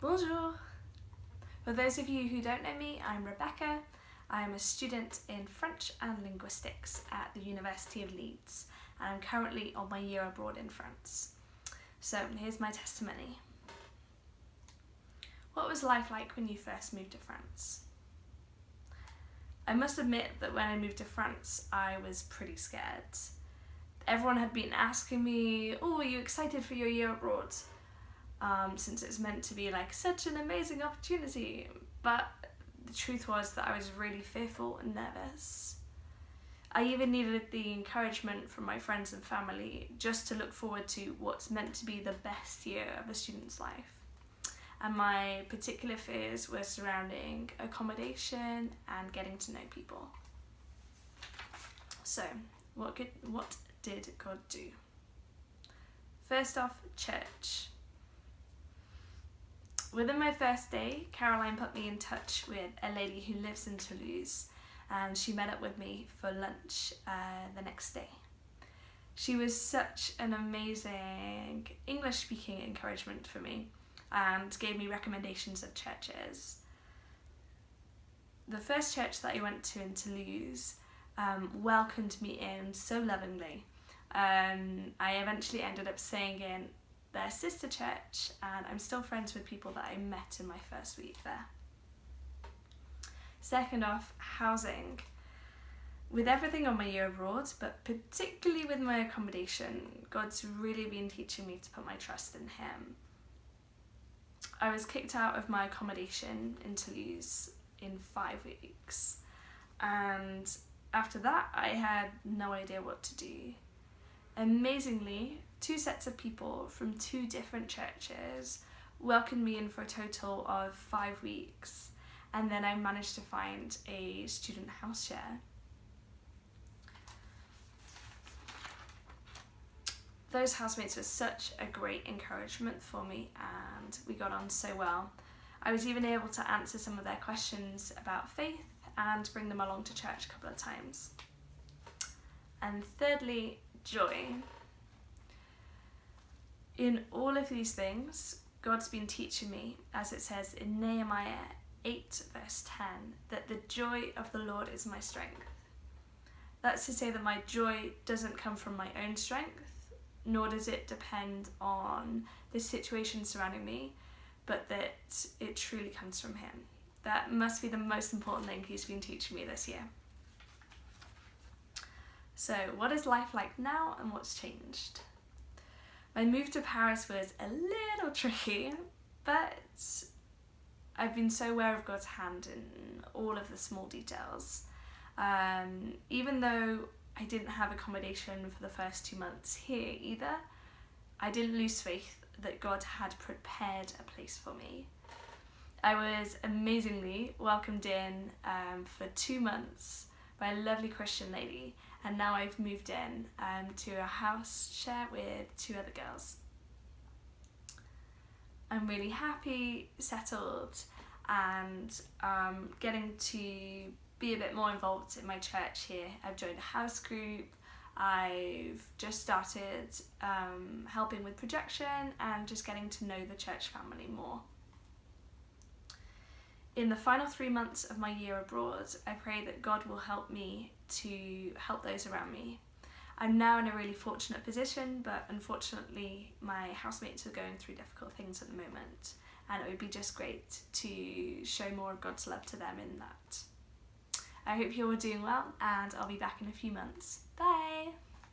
Bonjour! For those of you who don't know me, I'm Rebecca. I'm a student in French and Linguistics at the University of Leeds, and I'm currently on my year abroad in France. So here's my testimony. What was life like when you first moved to France? I must admit that when I moved to France, I was pretty scared. Everyone had been asking me, "Oh, are you excited for your year abroad?" Since it's meant to be like such an amazing opportunity. But the truth was that I was really fearful and nervous. I even needed the encouragement from my friends and family just to look forward to what's meant to be the best year of a student's life. And my particular fears were surrounding accommodation and getting to know people. So, what did God do? First off, church. Within my first day, Caroline put me in touch with a lady who lives in Toulouse, and she met up with me for lunch the next day. She was such an amazing English-speaking encouragement for me and gave me recommendations of churches. The first church that I went to in Toulouse welcomed me in so lovingly. I eventually ended up staying in their sister church, and I'm still friends with people that I met in my first week there. Second off, housing. With everything on my year abroad, but particularly with my accommodation, God's really been teaching me to put my trust in Him. I was kicked out of my accommodation in Toulouse in 5 weeks, and after that I had no idea what to do. Amazingly, 2 sets of people from 2 different churches welcomed me in for a total of 5 weeks, and then I managed to find a student house share. Those housemates were such a great encouragement for me, and we got on so well. I was even able to answer some of their questions about faith and bring them along to church a couple of times. And thirdly, joy. In all of these things, God's been teaching me, as it says in Nehemiah 8 verse 10, that the joy of the Lord is my strength. That's to say that my joy doesn't come from my own strength, nor does it depend on the situation surrounding me, but that it truly comes from Him. That must be the most important thing He's been teaching me this year. So, what is life like now and what's changed? My move to Paris was a little tricky, but I've been so aware of God's hand in all of the small details. Even though I didn't have accommodation for the first 2 months here either, I didn't lose faith that God had prepared a place for me. I was amazingly welcomed in for 2 months by a lovely Christian lady, and now I've moved in to a house share with 2 other girls. I'm really happy, settled, and getting to be a bit more involved in my church here. I've joined a house group, I've just started helping with projection and just getting to know the church family more. In the final 3 months of my year abroad, I pray that God will help me to help those around me. I'm now in a really fortunate position, but unfortunately my housemates are going through difficult things at the moment, and it would be just great to show more of God's love to them in that. I hope you're all doing well, and I'll be back in a few months. Bye!